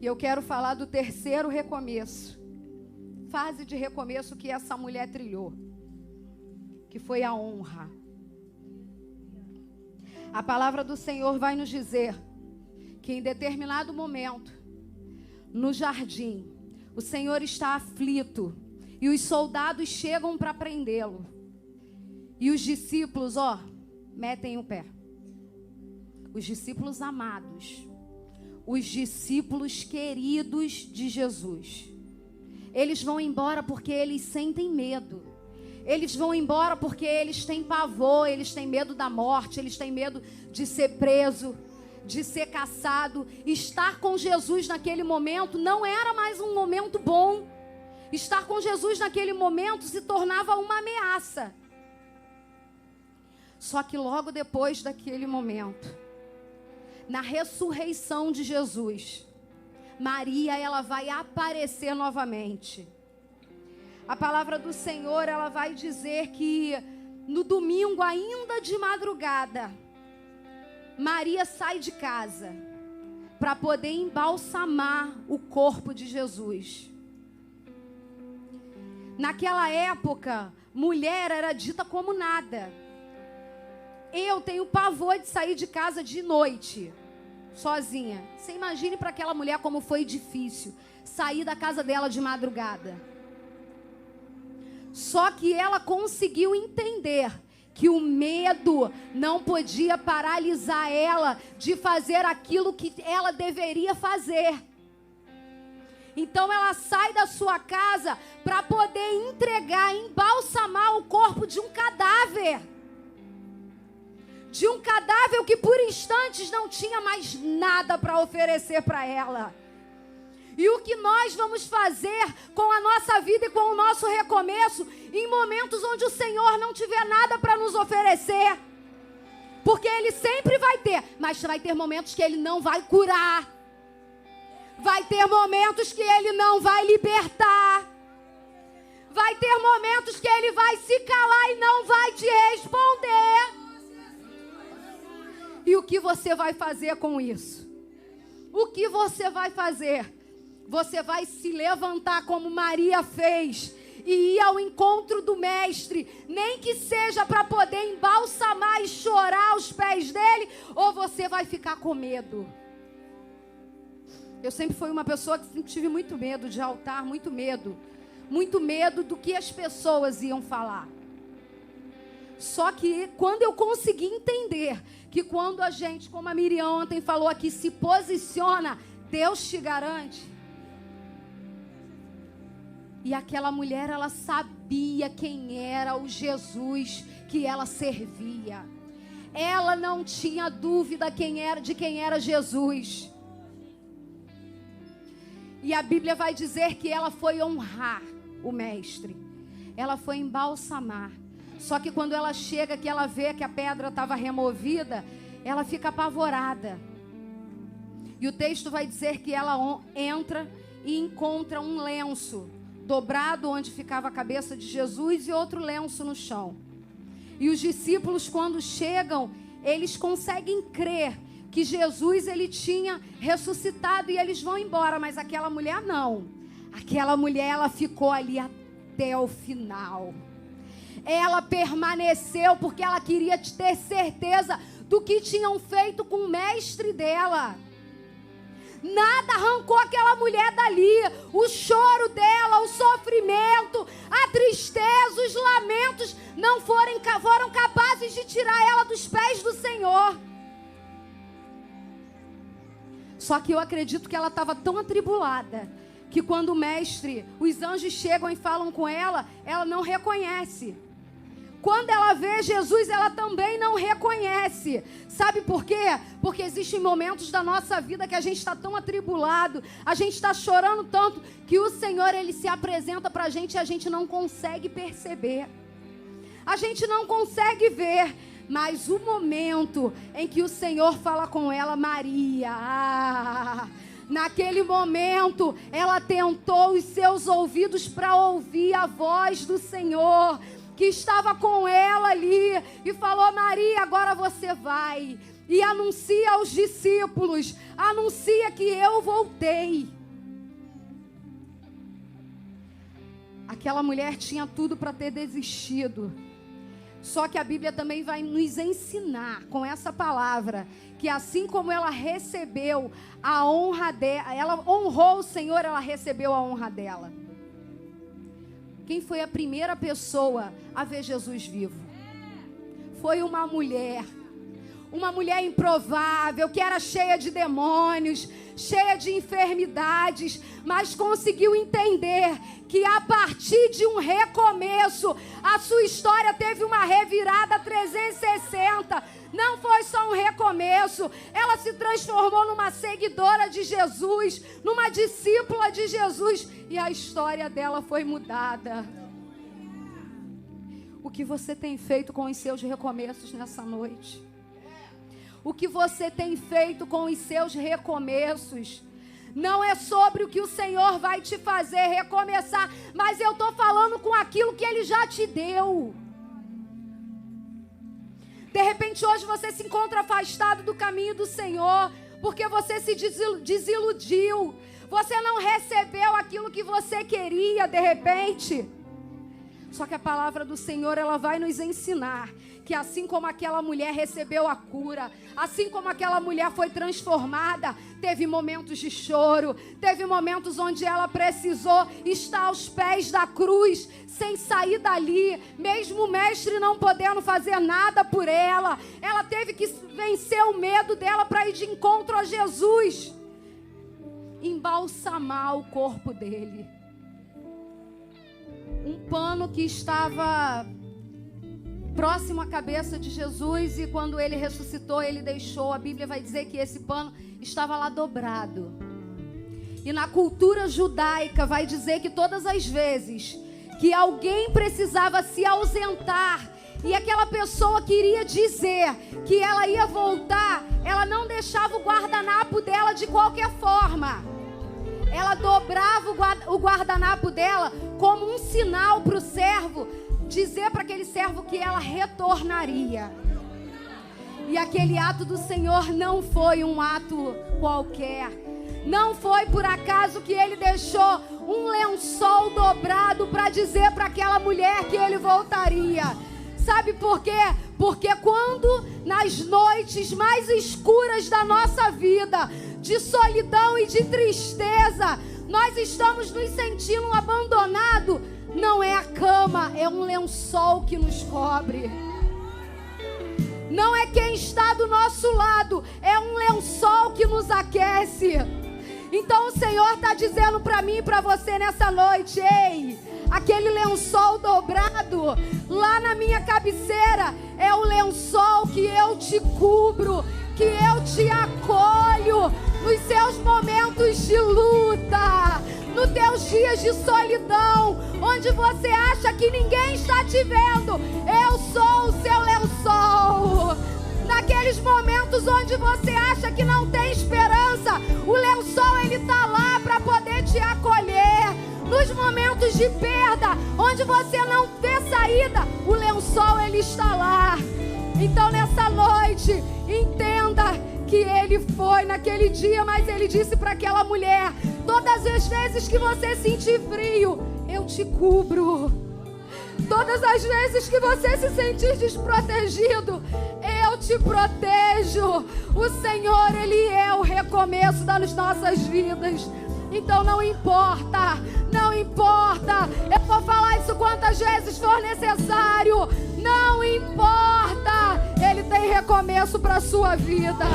E eu quero falar do terceiro recomeço. Fase de recomeço que essa mulher trilhou. Que foi a honra. A palavra do Senhor vai nos dizer que em determinado momento, no jardim, o Senhor está aflito e os soldados chegam para prendê-lo. E os discípulos, metem o pé. Os discípulos amados, os discípulos queridos de Jesus. Eles vão embora porque eles sentem medo. Eles vão embora porque eles têm pavor, eles têm medo da morte, eles têm medo de ser preso, de ser caçado. Estar com Jesus naquele momento não era mais um momento bom. Estar com Jesus naquele momento se tornava uma ameaça. Só que logo depois daquele momento, na ressurreição de Jesus, Maria, ela vai aparecer novamente. A palavra do Senhor, ela vai dizer que no domingo, ainda de madrugada, Maria sai de casa para poder embalsamar o corpo de Jesus. Naquela época, mulher era dita como nada. Eu tenho pavor de sair de casa de noite, sozinha. Você imagine para aquela mulher como foi difícil sair da casa dela de madrugada. Só que ela conseguiu entender que o medo não podia paralisar ela de fazer aquilo que ela deveria fazer. Então ela sai da sua casa para poder entregar, embalsamar o corpo de um cadáver. De um cadáver que por instantes não tinha mais nada para oferecer para ela. E o que nós vamos fazer com a nossa vida e com o nosso recomeço em momentos onde o Senhor não tiver nada para nos oferecer? Porque Ele sempre vai ter, mas vai ter momentos que Ele não vai curar. Vai ter momentos que Ele não vai libertar. Vai ter momentos que Ele vai se calar e não vai te responder. E o que você vai fazer com isso? O que você vai fazer? Você vai se levantar como Maria fez e ir ao encontro do Mestre, nem que seja para poder embalsamar e chorar aos pés dele, ou você vai ficar com medo? Eu sempre fui uma pessoa que sempre tive muito medo de altar, muito medo do que as pessoas iam falar. Só que quando eu consegui entender que quando a gente, como a Miriam ontem falou aqui, se posiciona, Deus te garante. E aquela mulher, ela sabia quem era o Jesus que ela servia. Ela não tinha dúvida de quem era Jesus. E a Bíblia vai dizer que ela foi honrar o Mestre. Ela foi embalsamar. Só que quando ela chega, que ela vê que a pedra estava removida, ela fica apavorada. E o texto vai dizer que ela entra e encontra um lenço dobrado onde ficava a cabeça de Jesus e outro lenço no chão. E os discípulos, quando chegam, eles conseguem crer que Jesus, ele tinha ressuscitado, e eles vão embora. Mas aquela mulher não. Aquela mulher, ela ficou ali até o final. Ela permaneceu porque ela queria ter certeza do que tinham feito com o Mestre dela. Nada arrancou aquela mulher dali. O choro dela, o sofrimento, a tristeza, os lamentos não foram capazes de tirar ela dos pés do Senhor. Só que eu acredito que ela estava tão atribulada que quando o Mestre, os anjos chegam e falam com ela, ela não reconhece. Quando ela vê Jesus, ela também não reconhece. Sabe por quê? Porque existem momentos da nossa vida que a gente está tão atribulado, a gente está chorando tanto, que o Senhor, ele se apresenta para a gente e a gente não consegue perceber. A gente não consegue ver. Mas o momento em que o Senhor fala com ela, Maria, naquele momento, ela tentou os seus ouvidos para ouvir a voz do Senhor, que estava com ela ali, e falou: Maria, agora você vai. e anuncia aos discípulos, anuncia que eu voltei. Aquela mulher tinha tudo para ter desistido. Só que a Bíblia também vai nos ensinar com essa palavra, que assim como ela recebeu a honra dela, ela honrou o Senhor, ela recebeu a honra dela. Quem foi a primeira pessoa a ver Jesus vivo? Foi uma mulher improvável, que era cheia de demônios, cheia de enfermidades, mas conseguiu entender que a partir de um recomeço, a sua história teve uma revirada 360. Não foi só um recomeço, ela se transformou numa seguidora de Jesus, numa discípula de Jesus, e a história dela foi mudada. O que você tem feito com os seus recomeços nessa noite? O que você tem feito com os seus recomeços? Não é sobre o que o Senhor vai te fazer recomeçar, mas eu estou falando com aquilo que Ele já te deu. De repente hoje você se encontra afastado do caminho do Senhor, porque você se desiludiu, você não recebeu aquilo que você queria de repente. Só que a palavra do Senhor, ela vai nos ensinar que assim como aquela mulher recebeu a cura, assim como aquela mulher foi transformada, teve momentos de choro, teve momentos onde ela precisou estar aos pés da cruz, sem sair dali, mesmo o mestre não podendo fazer nada por ela, ela teve que vencer o medo dela para ir de encontro a Jesus, embalsamar o corpo dele. Um pano que estava próximo à cabeça de Jesus, e quando ele ressuscitou, ele deixou, a Bíblia vai dizer que esse pano estava lá dobrado. E na cultura judaica vai dizer que todas as vezes que alguém precisava se ausentar e aquela pessoa queria dizer que ela ia voltar, ela não deixava o guardanapo dela de qualquer forma. Ela dobrava o guardanapo dela como um sinal para o servo, dizer para aquele servo que ela retornaria. E aquele ato do Senhor não foi um ato qualquer. Não foi por acaso que ele deixou um lençol dobrado para dizer para aquela mulher que ele voltaria. Sabe por quê? Porque quando nas noites mais escuras da nossa vida, de solidão e de tristeza, nós estamos nos sentindo abandonados, não é a cama, é um lençol que nos cobre. Não é quem está do nosso lado, é um lençol que nos aquece. Então o Senhor está dizendo para mim e para você nessa noite: ei, aquele lençol dobrado lá na minha cabeceira é o lençol que eu te cubro, que eu te acolho nos seus momentos de luta, nos teus dias de solidão, onde você acha que ninguém está te vendo. Eu sou o seu lençol. Naqueles momentos onde você acha que não tem esperança, o lençol ele está lá para poder te acolher. Nos momentos de perda, onde você não vê saída, o lençol ele está lá. Então nessa noite, entenda que ele foi naquele dia, mas ele disse para aquela mulher: todas as vezes que você sentir frio, eu te cubro. Todas as vezes que você se sentir desprotegido, eu te protejo. O Senhor, Ele é o recomeço das nossas vidas. Então não importa, não importa. Eu vou falar isso quantas vezes for necessário. Não importa. Ele tem recomeço para a sua vida.